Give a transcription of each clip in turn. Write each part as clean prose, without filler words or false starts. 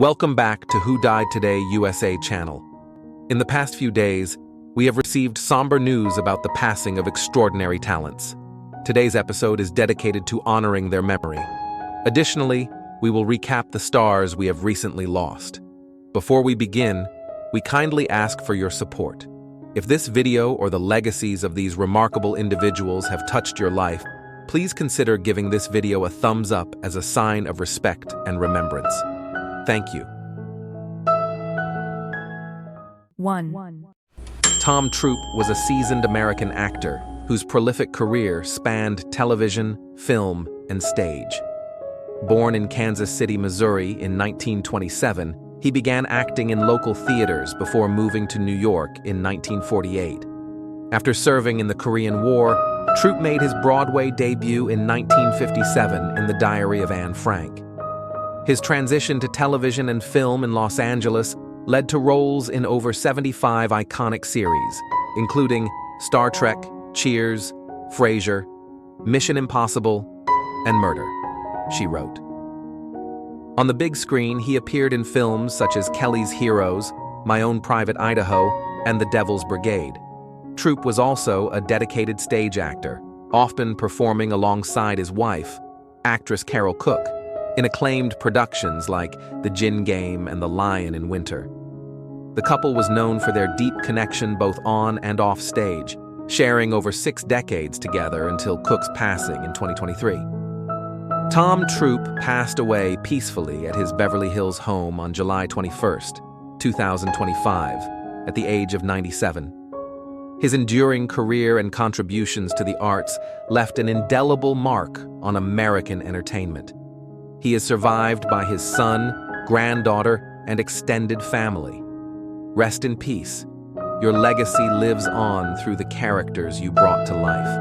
Welcome back to Who Died Today USA channel. In the past few days, we have received somber news about the passing of extraordinary talents. Today's episode is dedicated to honoring their memory. Additionally, we will recap the stars we have recently lost. Before we begin, we kindly ask for your support. If this video or the legacies of these remarkable individuals have touched your life, please consider giving this video a thumbs up as a sign of respect and remembrance. Thank you. 1. Tom Troupe was a seasoned American actor whose prolific career spanned television, film, and stage. Born in Kansas City, Missouri in 1927, he began acting in local theaters before moving to New York in 1948. After serving in the Korean War, Troupe made his Broadway debut in 1957 in The Diary of Anne Frank. His transition to television and film in Los Angeles led to roles in over 75 iconic series, including Star Trek, Cheers, Frasier, Mission Impossible, and Murder, She Wrote. On the big screen, he appeared in films such as Kelly's Heroes, My Own Private Idaho, and The Devil's Brigade. Troupe was also a dedicated stage actor, often performing alongside his wife, actress Carol Cook, in acclaimed productions like The Gin Game and The Lion in Winter. The couple was known for their deep connection both on and off stage, sharing over 6 decades together until Cook's passing in 2023. Tom Troupe passed away peacefully at his Beverly Hills home on July 21st, 2025, at the age of 97. His enduring career and contributions to the arts left an indelible mark on American entertainment. He is survived by his son, granddaughter, and extended family. Rest in peace. Your legacy lives on through the characters you brought to life.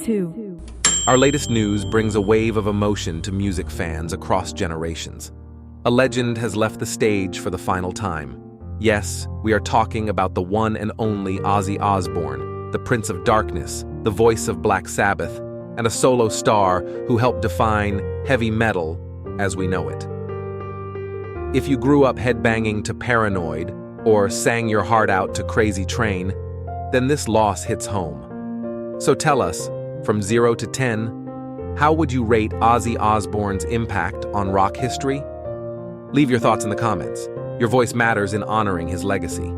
Two. Our latest news brings a wave of emotion to music fans across generations. A legend has left the stage for the final time. Yes, we are talking about the one and only Ozzy Osbourne, the Prince of Darkness, the voice of Black Sabbath, and a solo star who helped define heavy metal as we know it. If you grew up headbanging to Paranoid or sang your heart out to Crazy Train, then this loss hits home. So tell us, from 0 to 10, how would you rate Ozzy Osbourne's impact on rock history? Leave your thoughts in the comments. Your voice matters in honoring his legacy.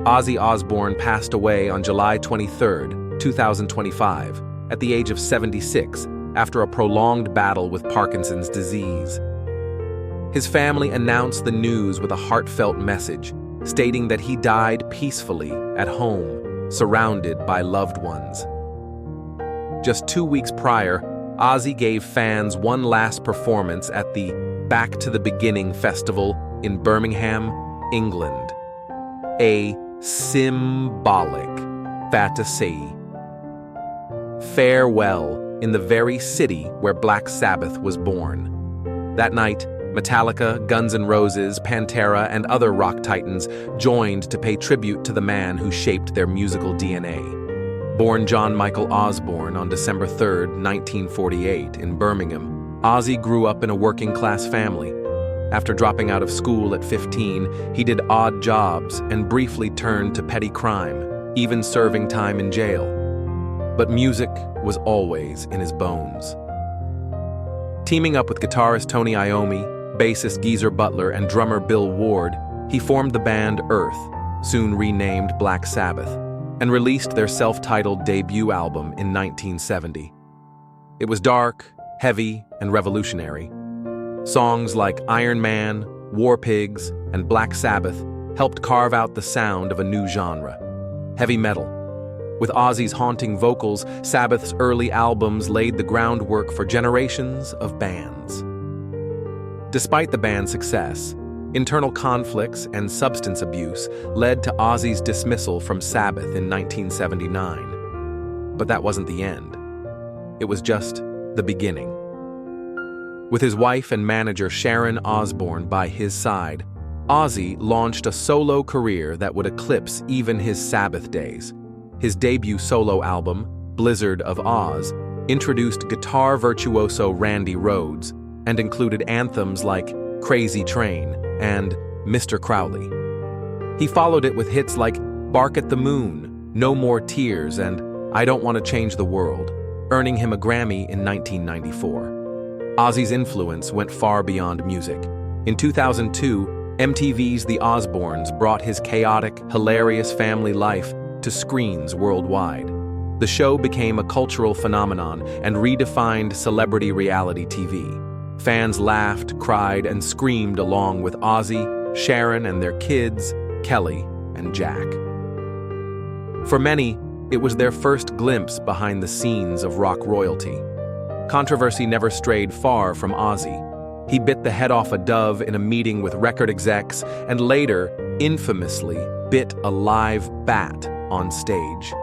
Ozzy Osbourne passed away on July 23, 2025, at the age of 76 after a prolonged battle with Parkinson's disease. His family announced the news with a heartfelt message, stating that he died peacefully at home, surrounded by loved ones. Just 2 weeks prior, Ozzy gave fans one last performance at the Back to the Beginning Festival in Birmingham, England. A symbolic fantasy. Farewell in the very city where Black Sabbath was born. That night, Metallica, Guns N' Roses, Pantera, and other rock titans joined to pay tribute to the man who shaped their musical DNA. Born John Michael Osbourne on December 3, 1948, in Birmingham, Ozzy grew up in a working-class family. After dropping out of school at 15, he did odd jobs and briefly turned to petty crime, even serving time in jail. But music was always in his bones. Teaming up with guitarist Tony Iommi, bassist Geezer Butler, and drummer Bill Ward, he formed the band Earth, soon renamed Black Sabbath, and released their self-titled debut album in 1970. It was dark, heavy, and revolutionary. Songs like Iron Man, War Pigs, and Black Sabbath helped carve out the sound of a new genre, heavy metal. With Ozzy's haunting vocals, Sabbath's early albums laid the groundwork for generations of bands. Despite the band's success, internal conflicts and substance abuse led to Ozzy's dismissal from Sabbath in 1979. But that wasn't the end. It was just the beginning. With his wife and manager Sharon Osbourne by his side, Ozzy launched a solo career that would eclipse even his Sabbath days. His debut solo album, Blizzard of Oz, introduced guitar virtuoso Randy Rhoads and included anthems like Crazy Train and Mr. Crowley. He followed it with hits like Bark at the Moon, No More Tears, and I Don't Want to Change the World, earning him a Grammy in 1994. Ozzy's influence went far beyond music. In 2002, MTV's The Osbournes brought his chaotic, hilarious family life to screens worldwide. The show became a cultural phenomenon and redefined celebrity reality TV. Fans laughed, cried, and screamed along with Ozzy, Sharon and their kids, Kelly and Jack. For many, it was their first glimpse behind the scenes of rock royalty. Controversy never strayed far from Ozzy. He bit the head off a dove in a meeting with record execs and later, infamously, bit a live bat on stage.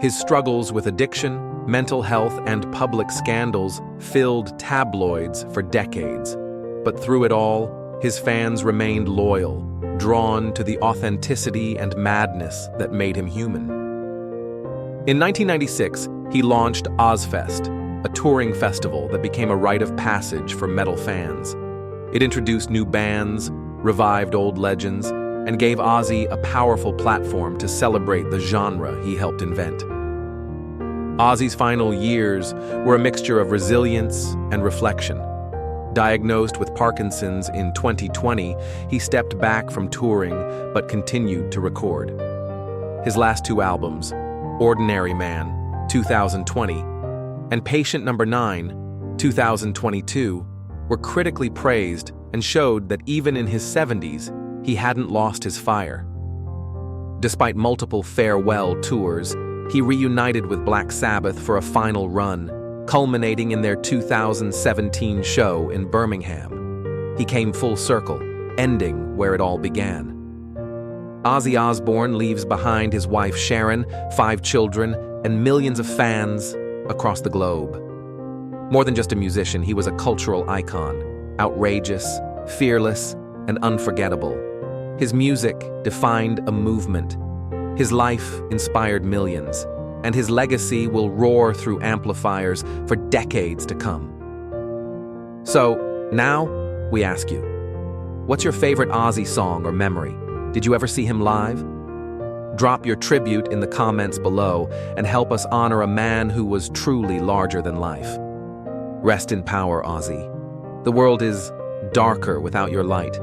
His struggles with addiction, mental health, and public scandals filled tabloids for decades. But through it all, his fans remained loyal, drawn to the authenticity and madness that made him human. In 1996, he launched Ozzfest, a touring festival that became a rite of passage for metal fans. It introduced new bands, revived old legends, and gave Ozzy a powerful platform to celebrate the genre he helped invent. Ozzy's final years were a mixture of resilience and reflection. Diagnosed with Parkinson's in 2020, he stepped back from touring but continued to record. His last two albums, Ordinary Man, 2020, and Patient Number 9, 2022, were critically praised and showed that even in his 70s, he hadn't lost his fire. Despite multiple farewell tours, he reunited with Black Sabbath for a final run, culminating in their 2017 show in Birmingham. He came full circle, ending where it all began. Ozzy Osbourne leaves behind his wife Sharon, 5 children, and millions of fans across the globe. More than just a musician, he was a cultural icon, outrageous, fearless, and unforgettable. His music defined a movement. His life inspired millions, and his legacy will roar through amplifiers for decades to come. So, now, we ask you, what's your favorite Ozzy song or memory? Did you ever see him live? Drop your tribute in the comments below and help us honor a man who was truly larger than life. Rest in power, Ozzy. The world is darker without your light,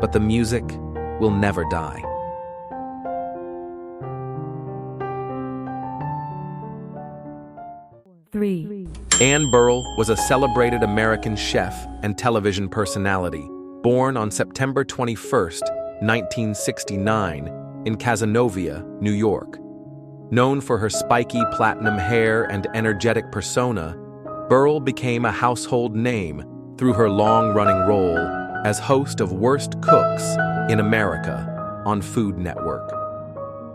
but the music will never die. Three. Anne Burrell was a celebrated American chef and television personality, born on September 21st, 1969, in Cazenovia, New York. Known for her spiky platinum hair and energetic persona, Burrell became a household name through her long-running role as host of Worst Cooks in America on Food Network.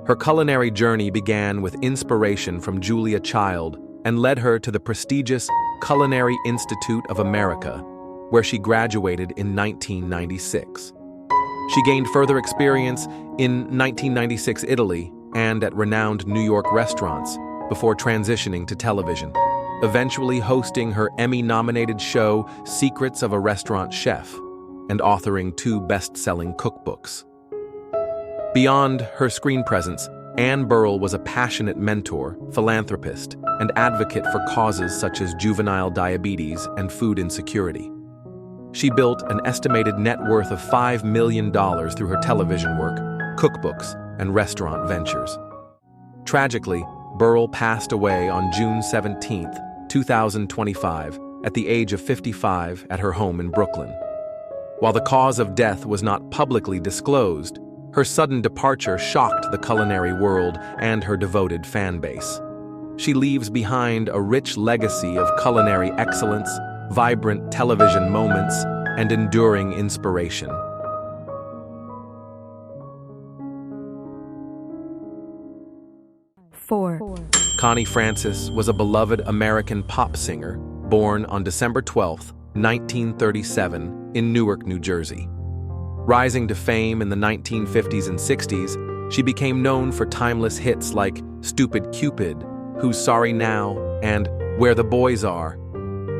Her culinary journey began with inspiration from Julia Child and led her to the prestigious Culinary Institute of America, where she graduated in 1996. She gained further experience in 1996 Italy and at renowned New York restaurants before transitioning to television, eventually hosting her Emmy-nominated show Secrets of a Restaurant Chef and authoring 2 best-selling cookbooks. Beyond her screen presence, Anne Burrell was a passionate mentor, philanthropist, and advocate for causes such as juvenile diabetes and food insecurity. She built an estimated net worth of $5 million through her television work, cookbooks, and restaurant ventures. Tragically, Burrell passed away on June 17, 2025, at the age of 55 at her home in Brooklyn. While the cause of death was not publicly disclosed, her sudden departure shocked the culinary world and her devoted fan base. She leaves behind a rich legacy of culinary excellence, vibrant television moments, and enduring inspiration. Four. Connie Francis was a beloved American pop singer born on December 12, 1937, in Newark, New Jersey. Rising to fame in the 1950s and 60s, she became known for timeless hits like Stupid Cupid, Who's Sorry Now, and Where the Boys Are,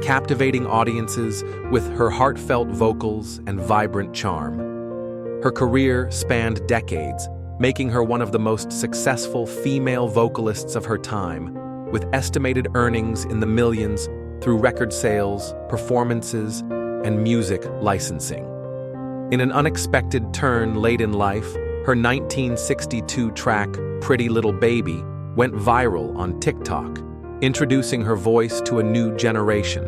captivating audiences with her heartfelt vocals and vibrant charm. Her career spanned decades, making her one of the most successful female vocalists of her time, with estimated earnings in the millions through record sales, performances, and music licensing. In an unexpected turn late in life, her 1962 track, Pretty Little Baby, went viral on TikTok, introducing her voice to a new generation.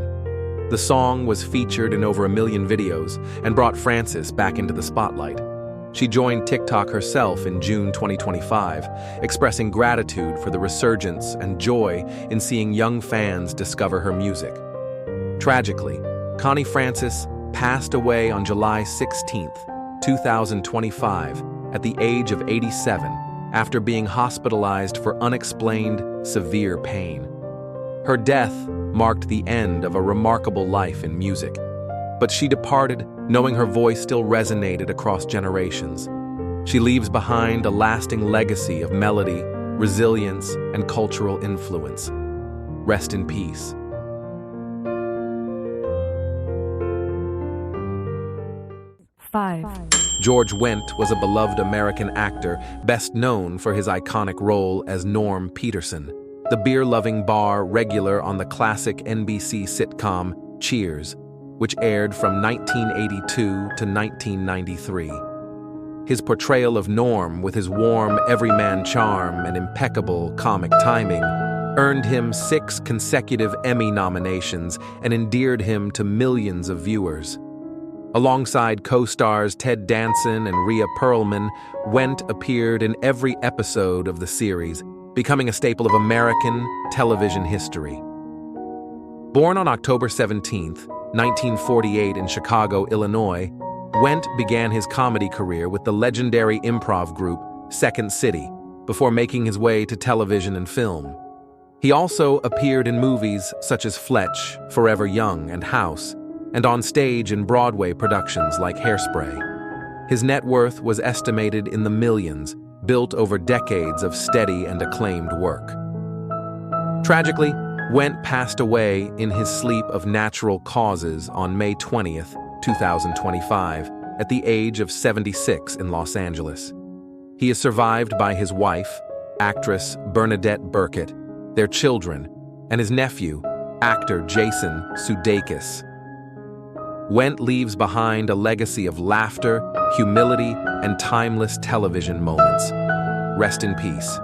The song was featured in over 1 million videos and brought Francis back into the spotlight. She joined TikTok herself in June 2025, expressing gratitude for the resurgence and joy in seeing young fans discover her music. Tragically, Connie Francis passed away on July 16, 2025, at the age of 87, after being hospitalized for unexplained, severe pain. Her death marked the end of a remarkable life in music, but she departed knowing her voice still resonated across generations. She leaves behind a lasting legacy of melody, resilience, and cultural influence. Rest in peace. Five. George Wendt was a beloved American actor, best known for his iconic role as Norm Peterson, the beer-loving bar regular on the classic NBC sitcom Cheers, which aired from 1982 to 1993. His portrayal of Norm, with his warm, everyman charm and impeccable comic timing, earned him 6 consecutive Emmy nominations and endeared him to millions of viewers. Alongside co-stars Ted Danson and Rhea Perlman, Wendt appeared in every episode of the series, becoming a staple of American television history. Born on October 17, 1948 in Chicago, Illinois, Wendt began his comedy career with the legendary improv group Second City before making his way to television and film. He also appeared in movies such as Fletch, Forever Young, and House, and on stage in Broadway productions like Hairspray. His net worth was estimated in the millions, built over decades of steady and acclaimed work. Tragically, Wendt passed away in his sleep of natural causes on May 20th, 2025, at the age of 76 in Los Angeles. He is survived by his wife, actress Bernadette Burkett, their children, and his nephew, actor Jason Sudeikis. Wendt leaves behind a legacy of laughter, humility, and timeless television moments. Rest in peace.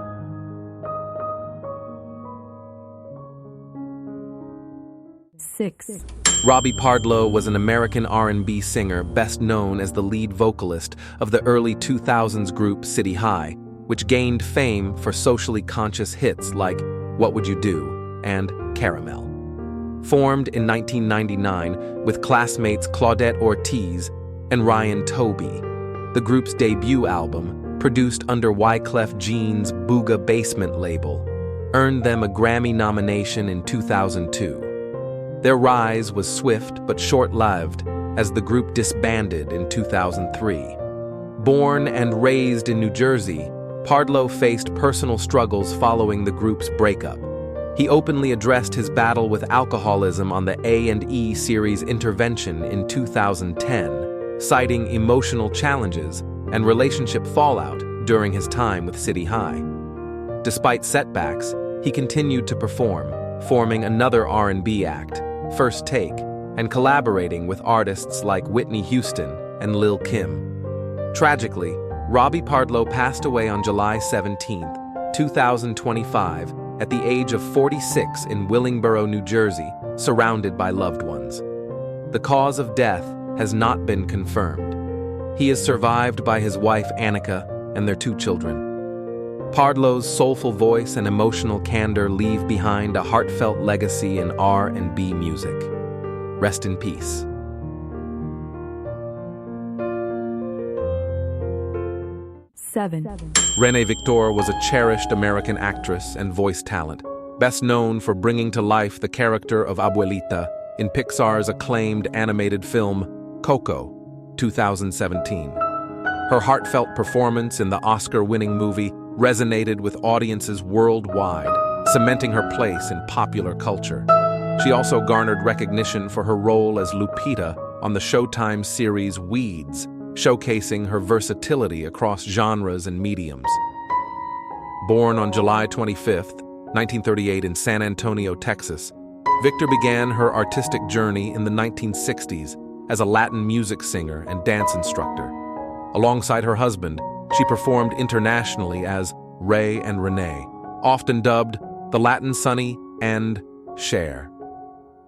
Six. Robbie Partllo was an American R&B singer best known as the lead vocalist of the early 2000s group City High, which gained fame for socially conscious hits like What Would You Do and Caramel. Formed in 1999 with classmates Claudette Ortiz and Ryan Toby, the group's debut album, produced under Wyclef Jean's Booga Basement label, earned them a Grammy nomination in 2002. Their rise was swift but short-lived as the group disbanded in 2003. Born and raised in New Jersey, Partllo faced personal struggles following the group's breakup. He openly addressed his battle with alcoholism on the A&E series Intervention in 2010, citing emotional challenges and relationship fallout during his time with City High. Despite setbacks, he continued to perform, forming another R&B act, First Take, and collaborating with artists like Whitney Houston and Lil' Kim. Tragically, Robbie Partllo passed away on July 17, 2025, at the age of 46 in Willingboro, New Jersey, surrounded by loved ones. The cause of death has not been confirmed. He is survived by his wife Annika and their 2 children. Partllo's soulful voice and emotional candor leave behind a heartfelt legacy in R&B music. Rest in peace. Seven. Renee Victor was a cherished American actress and voice talent, best known for bringing to life the character of Abuelita in Pixar's acclaimed animated film Coco, 2017. Her heartfelt performance in the Oscar-winning movie resonated with audiences worldwide, cementing her place in popular culture. She also garnered recognition for her role as Lupita on the Showtime series Weeds, showcasing her versatility across genres and mediums. Born on July 25, 1938 in San Antonio, Texas, Victor began her artistic journey in the 1960s as a Latin music singer and dance instructor. Alongside her husband, she performed internationally as Ray and Renee, often dubbed the Latin Sunny and Cher.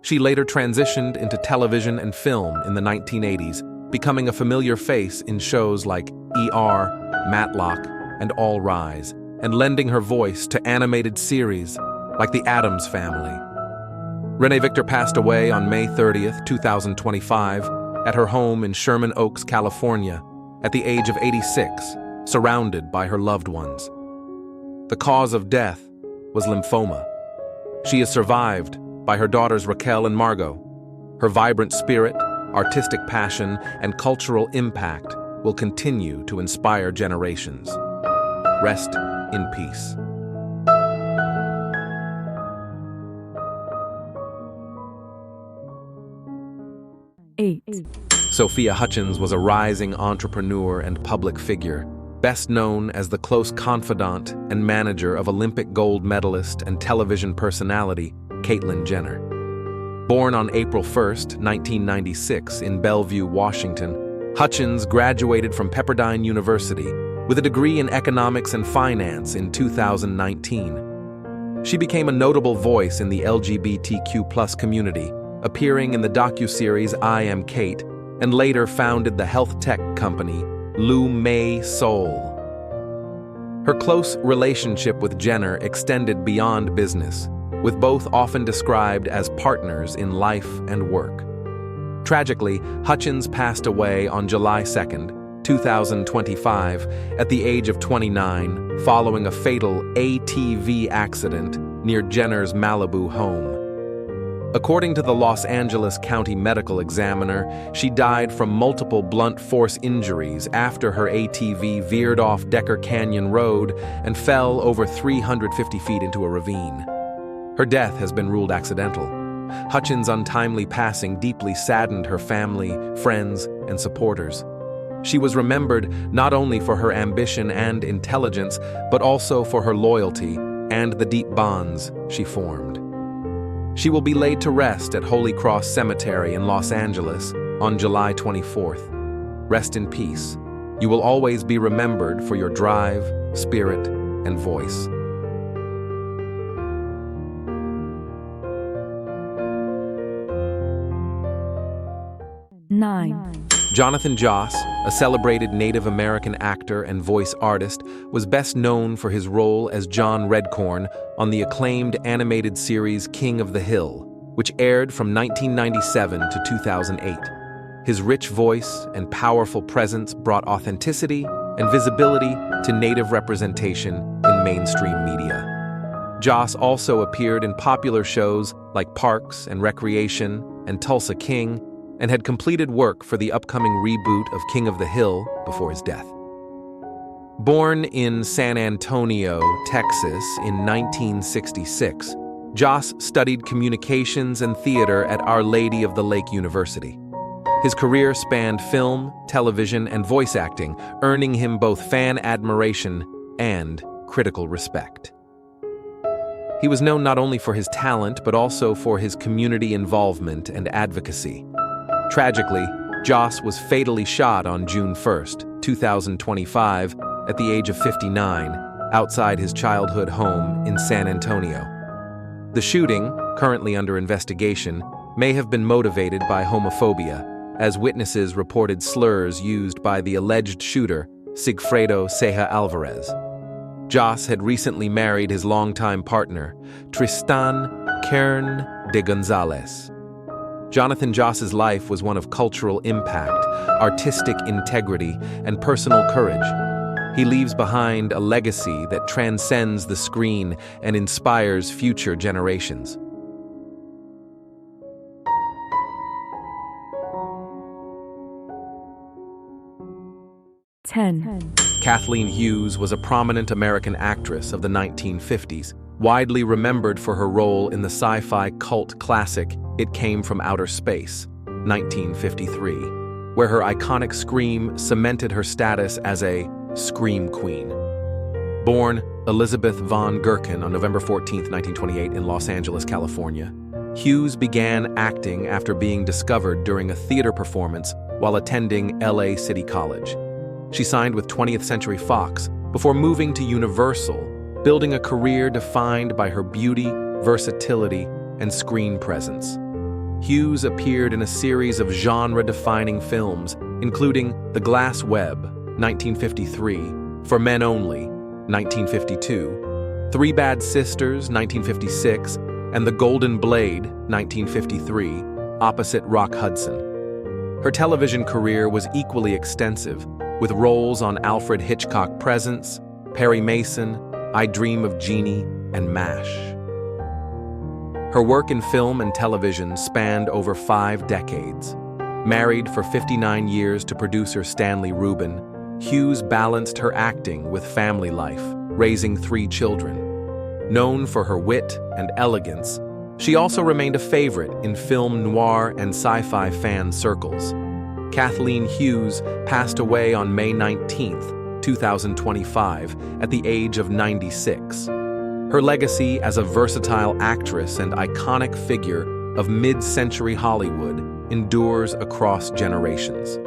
She later transitioned into television and film in the 1980s, becoming a familiar face in shows like ER, Matlock, and All Rise, and lending her voice to animated series like The Addams Family. Renee Victor passed away on May 30th, 2025, at her home in Sherman Oaks, California, at the age of 86, surrounded by her loved ones. The cause of death was lymphoma. She is survived by her daughters Raquel and Margot. Her vibrant spirit, artistic passion, and cultural impact will continue to inspire generations. Rest in peace. Sophia Hutchins was a rising entrepreneur and public figure, best known as the close confidant and manager of Olympic gold medalist and television personality Caitlyn Jenner. Born on April 1, 1996 in Bellevue, Washington, Hutchins graduated from Pepperdine University with a degree in economics and finance in 2019. She became a notable voice in the LGBTQ+ community, appearing in the docuseries I Am Kate, and later founded the health tech company Lu Mei Soul. Her close relationship with Jenner extended beyond business, with both often described as partners in life and work. Tragically, Hutchins passed away on July 2, 2025, at the age of 29, following a fatal ATV accident near Jenner's Malibu home. According to the Los Angeles County Medical Examiner, she died from multiple blunt force injuries after her ATV veered off Decker Canyon Road and fell over 350 feet into a ravine. Her death has been ruled accidental. Hutchins' untimely passing deeply saddened her family, friends, and supporters. She was remembered not only for her ambition and intelligence, but also for her loyalty and the deep bonds she formed. She will be laid to rest at Holy Cross Cemetery in Los Angeles on July 24th. Rest in peace. You will always be remembered for your drive, spirit, and voice. Jonathan Joss, a celebrated Native American actor and voice artist, was best known for his role as John Redcorn on the acclaimed animated series King of the Hill, which aired from 1997 to 2008. His rich voice and powerful presence brought authenticity and visibility to Native representation in mainstream media. Joss also appeared in popular shows like Parks and Recreation and Tulsa King, and had completed work for the upcoming reboot of King of the Hill before his death. Born in San Antonio, Texas in 1966, Joss studied communications and theater at Our Lady of the Lake University. His career spanned film, television, and voice acting, earning him both fan admiration and critical respect. He was known not only for his talent, but also for his community involvement and advocacy. Tragically, Joss was fatally shot on June 1, 2025, at the age of 59, outside his childhood home in San Antonio. The shooting, currently under investigation, may have been motivated by homophobia, as witnesses reported slurs used by the alleged shooter, Sigfredo Ceja Alvarez. Joss had recently married his longtime partner, Tristan Kern de Gonzalez. Jonathan Joss's life was one of cultural impact, artistic integrity, and personal courage. He leaves behind a legacy that transcends the screen and inspires future generations. Kathleen Hughes was a prominent American actress of the 1950s. widely remembered for her role in the sci-fi cult classic It Came from Outer Space, 1953, where her iconic scream cemented her status as a scream queen. Born Elizabeth von Gerken on November 14, 1928 in Los Angeles, California, Hughes began acting after being discovered during a theater performance while attending LA City College. She signed with 20th Century Fox before moving to Universal, building a career defined by her beauty, versatility, and screen presence. Hughes appeared in a series of genre-defining films, including The Glass Web, 1953, For Men Only, 1952, Three Bad Sisters, 1956, and The Golden Blade, 1953, opposite Rock Hudson. Her television career was equally extensive, with roles on Alfred Hitchcock Presents, Perry Mason, I Dream of Jeannie, and MASH. Her work in film and television spanned over 5 decades. Married for 59 years to producer Stanley Rubin, Hughes balanced her acting with family life, raising 3 children. Known for her wit and elegance, she also remained a favorite in film noir and sci-fi fan circles. Kathleen Hughes passed away on May 19, 2025, at the age of 96. Her legacy as a versatile actress and iconic figure of mid-century Hollywood endures across generations.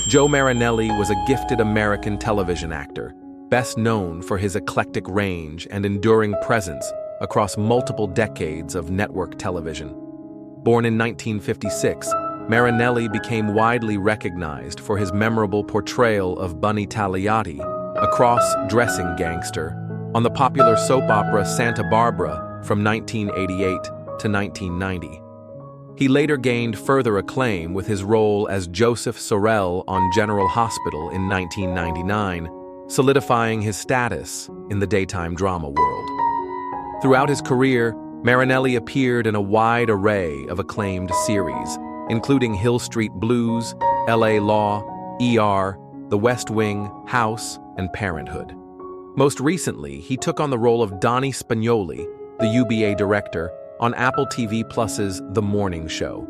Joe Marinelli was a gifted American television actor, best known for his eclectic range and enduring presence across multiple decades of network television. Born in 1956, Marinelli became widely recognized for his memorable portrayal of Bunny Tagliati, a cross-dressing gangster, on the popular soap opera Santa Barbara from 1988 to 1990. He later gained further acclaim with his role as Joseph Sorrell on General Hospital in 1999, solidifying his status in the daytime drama world. Throughout his career, Marinelli appeared in a wide array of acclaimed series, including Hill Street Blues, LA Law, ER, The West Wing, House, and Parenthood. Most recently, he took on the role of Donnie Spagnoli, the UBA director, on Apple TV Plus's The Morning Show.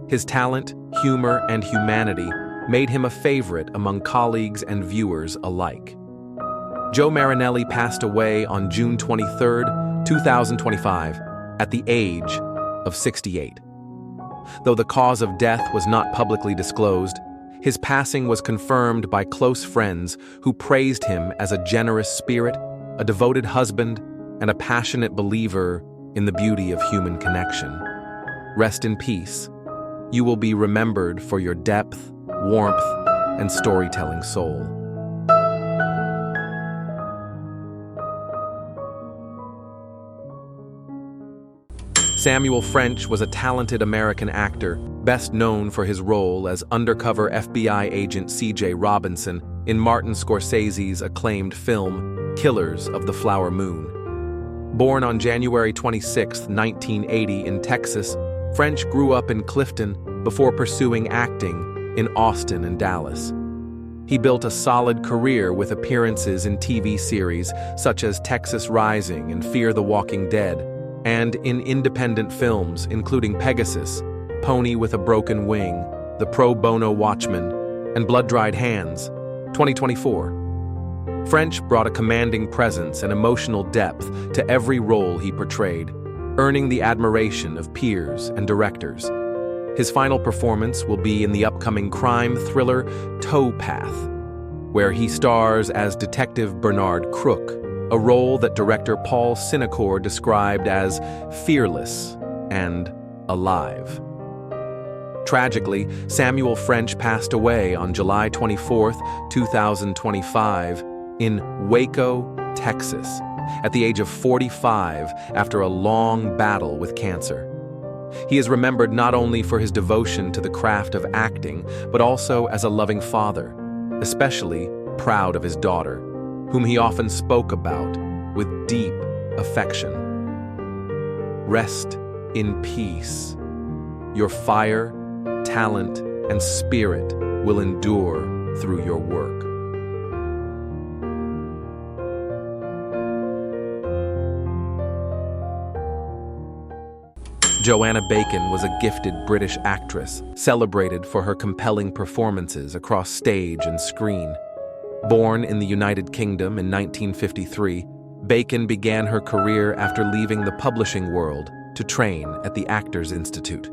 His talent, humor, and humanity made him a favorite among colleagues and viewers alike. Joe Marinelli passed away on June 23, 2025, at the age of 68. Though the cause of death was not publicly disclosed, his passing was confirmed by close friends who praised him as a generous spirit, a devoted husband, and a passionate believer in the beauty of human connection. Rest in peace. You will be remembered for your depth, warmth, and storytelling soul. Samuel French was a talented American actor, best known for his role as undercover FBI agent C.J. Robinson in Martin Scorsese's acclaimed film, Killers of the Flower Moon. Born on January 26, 1980 in Texas, French grew up in Clifton before pursuing acting in Austin and Dallas. He built a solid career with appearances in TV series such as Texas Rising and Fear the Walking Dead, and in independent films including Pegasus, Pony with a Broken Wing, The Pro Bono Watchman, and Blood-Dried Hands, 2024. French brought a commanding presence and emotional depth to every role he portrayed, earning the admiration of peers and directors. His final performance will be in the upcoming crime thriller Towpath, where he stars as Detective Bernard Crook, a role that director Paul Sinecore described as fearless and alive. Tragically, Samuel French passed away on July 24, 2025, in Waco, Texas, at the age of 45 after a long battle with cancer. He is remembered not only for his devotion to the craft of acting, but also as a loving father, especially proud of his daughter, whom he often spoke about with deep affection. Rest in peace. Your fire, talent, and spirit will endure through your work. Joanna Bacon was a gifted British actress, celebrated for her compelling performances across stage and screen. Born in the United Kingdom in 1953, Bacon began her career after leaving the publishing world to train at the Actors Institute.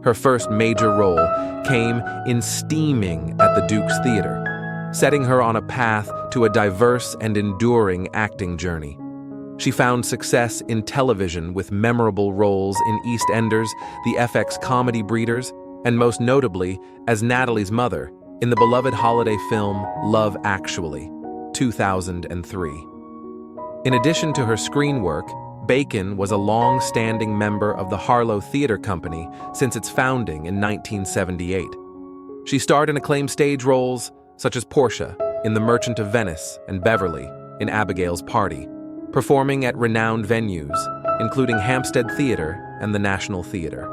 Her first major role came in Steaming at the Duke's Theatre, setting her on a path to a diverse and enduring acting journey. She found success in television with memorable roles in EastEnders, the FX comedy Breeders, and most notably as Natalie's mother in the beloved holiday film Love Actually, 2003. In addition to her screen work, Bacon was a long-standing member of the Harlow Theatre Company since its founding in 1978. She starred in acclaimed stage roles such as Portia in The Merchant of Venice and Beverly in Abigail's Party, performing at renowned venues, including Hampstead Theatre and the National Theatre.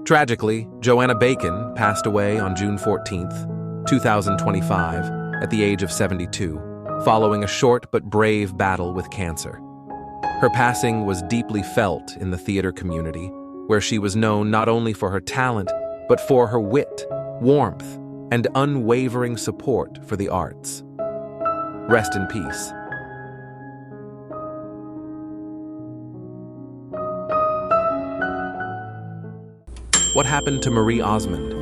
Tragically, Joanna Bacon passed away on June 14, 2025, at the age of 72, following a short but brave battle with cancer. Her passing was deeply felt in the theater community, where she was known not only for her talent, but for her wit, warmth, and unwavering support for the arts. Rest in peace. What happened to Marie Osmond?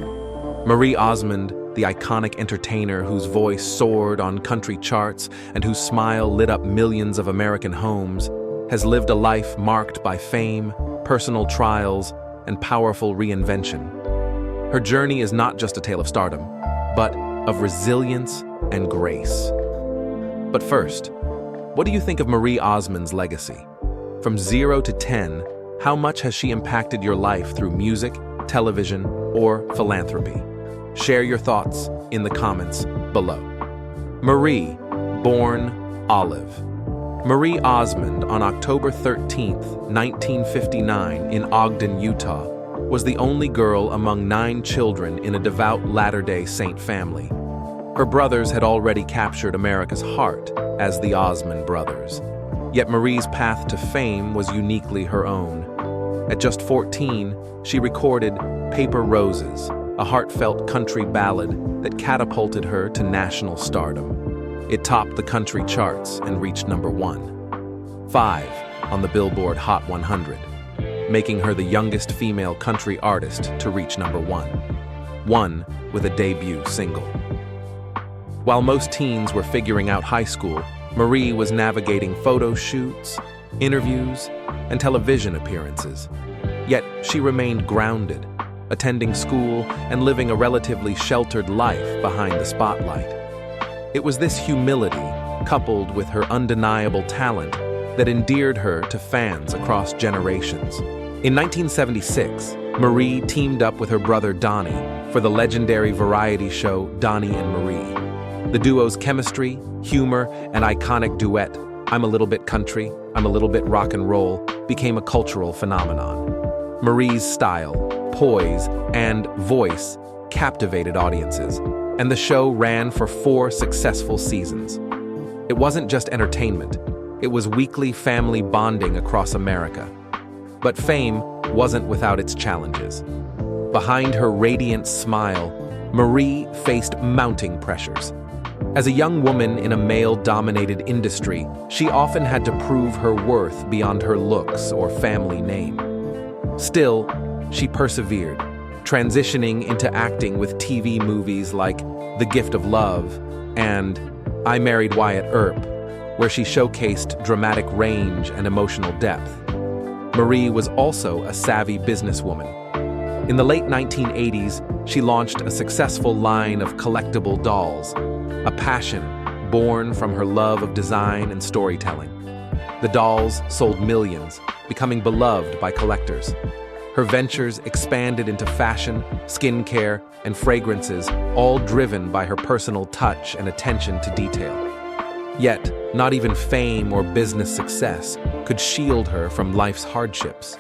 Marie Osmond, the iconic entertainer whose voice soared on country charts and whose smile lit up millions of American homes, has lived a life marked by fame, personal trials, and powerful reinvention. Her journey is not just a tale of stardom, but of resilience and grace. But first, what do you think of Marie Osmond's legacy? From 0 to 10, how much has she impacted your life through music, television, or philanthropy? Share your thoughts in the comments below. Marie, born Olive. Marie Osmond, on October 13, 1959, in Ogden, Utah, was the only girl among 9 children in a devout Latter-day Saint family. Her brothers had already captured America's heart as the Osmond brothers. Yet Marie's path to fame was uniquely her own. At just 14, she recorded Paper Roses, a heartfelt country ballad that catapulted her to national stardom. It topped the country charts and reached number 5 on the Billboard Hot 100, making her the youngest female country artist to reach number 1 with a debut single. While most teens were figuring out high school, Marie was navigating photo shoots, interviews, and television appearances. Yet she remained grounded, attending school and living a relatively sheltered life behind the spotlight. It was this humility, coupled with her undeniable talent, that endeared her to fans across generations. In 1976, Marie teamed up with her brother Donnie for the legendary variety show Donnie and Marie. The duo's chemistry, humor, and iconic duet, I'm a Little Bit Country, I'm a Little Bit Rock and Roll, became a cultural phenomenon. Marie's style, poise, and voice captivated audiences, and the show ran for 4 successful seasons. It wasn't just entertainment, it was weekly family bonding across America. But fame wasn't without its challenges. Behind her radiant smile, Marie faced mounting pressures. As a young woman in a male-dominated industry, she often had to prove her worth beyond her looks or family name. Still, she persevered, transitioning into acting with TV movies like The Gift of Love and I Married Wyatt Earp, where she showcased dramatic range and emotional depth. Marie was also a savvy businesswoman. In the late 1980s, she launched a successful line of collectible dolls, a passion born from her love of design and storytelling. The dolls sold millions, becoming beloved by collectors. Her ventures expanded into fashion, skincare, and fragrances, all driven by her personal touch and attention to detail. Yet, not even fame or business success could shield her from life's hardships.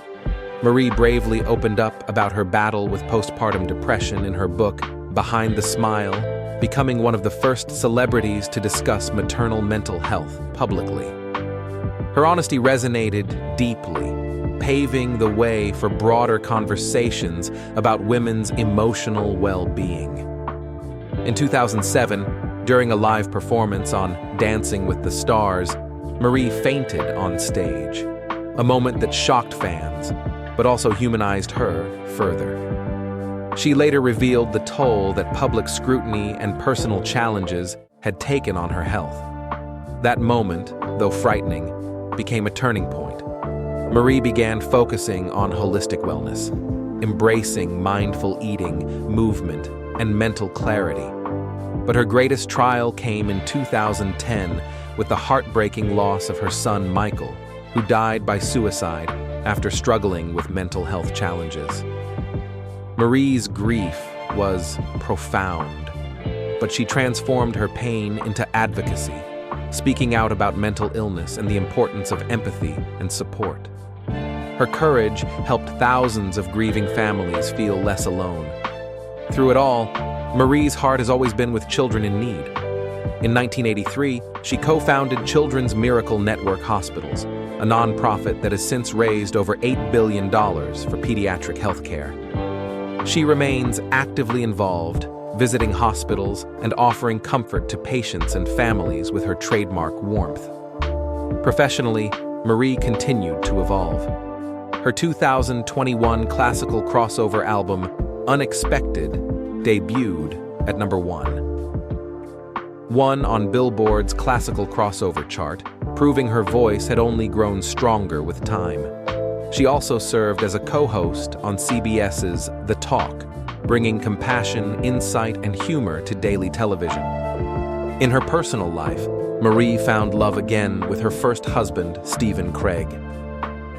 Marie bravely opened up about her battle with postpartum depression in her book, behind the smile, becoming one of the first celebrities to discuss maternal mental health publicly. Her honesty resonated deeply, paving the way for broader conversations about women's emotional well-being. In 2007, during a live performance on Dancing with the Stars, Marie fainted on stage, a moment that shocked fans, but also humanized her further. She later revealed the toll that public scrutiny and personal challenges had taken on her health. That moment, though frightening, became a turning point. Marie began focusing on holistic wellness, embracing mindful eating, movement, and mental clarity. But her greatest trial came in 2010 with the heartbreaking loss of her son Michael, who died by suicide after struggling with mental health challenges. Marie's grief was profound, but she transformed her pain into advocacy, speaking out about mental illness and the importance of empathy and support. Her courage helped thousands of grieving families feel less alone. Through it all, Marie's heart has always been with children in need. In 1983, she co-founded Children's Miracle Network Hospitals, a nonprofit that has since raised over $8 billion for pediatric health care. She remains actively involved, visiting hospitals and offering comfort to patients and families with her trademark warmth. Professionally, Marie continued to evolve. Her 2021 classical crossover album, Unexpected, debuted at number 1 on Billboard's classical crossover chart, proving her voice had only grown stronger with time. She also served as a co-host on CBS's The Talk, bringing compassion, insight, and humor to daily television. In her personal life, Marie found love again with her first husband, Stephen Craig.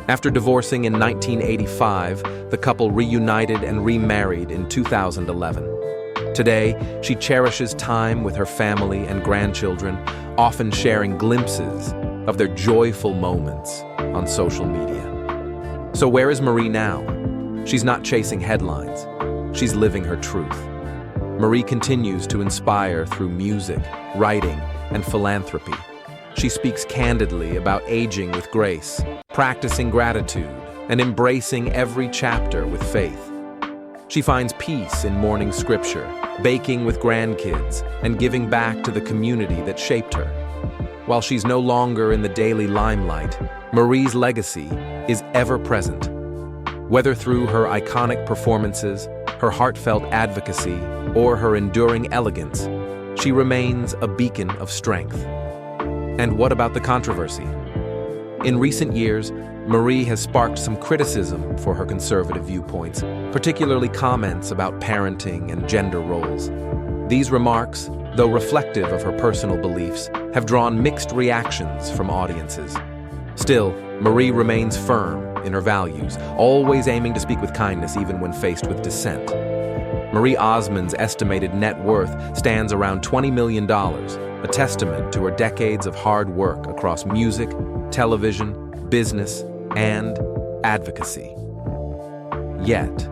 After divorcing in 1985, the couple reunited and remarried in 2011. Today, she cherishes time with her family and grandchildren, often sharing glimpses of their joyful moments on social media. So where is Marie now? She's not chasing headlines. She's living her truth. Marie continues to inspire through music, writing, and philanthropy. She speaks candidly about aging with grace, practicing gratitude, and embracing every chapter with faith. She finds peace in morning scripture, baking with grandkids, and giving back to the community that shaped her. While she's no longer in the daily limelight, Marie's legacy is ever present. Whether through her iconic performances, her heartfelt advocacy, or her enduring elegance, she remains a beacon of strength. And what about the controversy? In recent years, Marie has sparked some criticism for her conservative viewpoints, particularly comments about parenting and gender roles. These remarks, though reflective of her personal beliefs, have drawn mixed reactions from audiences. Still, Marie remains firm in her values, always aiming to speak with kindness even when faced with dissent. Marie Osmond's estimated net worth stands around $20 million, a testament to her decades of hard work across music, television, business, and advocacy. Yet,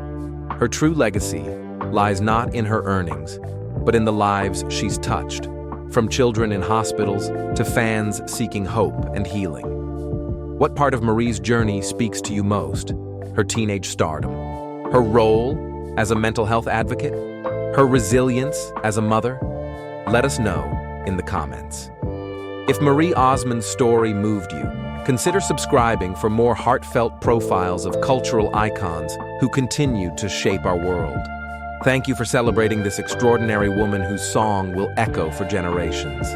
her true legacy lies not in her earnings, but in the lives she's touched, from children in hospitals to fans seeking hope and healing. What part of Marie's journey speaks to you most? Her teenage stardom, her role as a mental health advocate, her resilience as a mother? Let us know in the comments. If Marie Osmond's story moved you, consider subscribing for more heartfelt profiles of cultural icons who continue to shape our world. Thank you for celebrating this extraordinary woman whose song will echo for generations.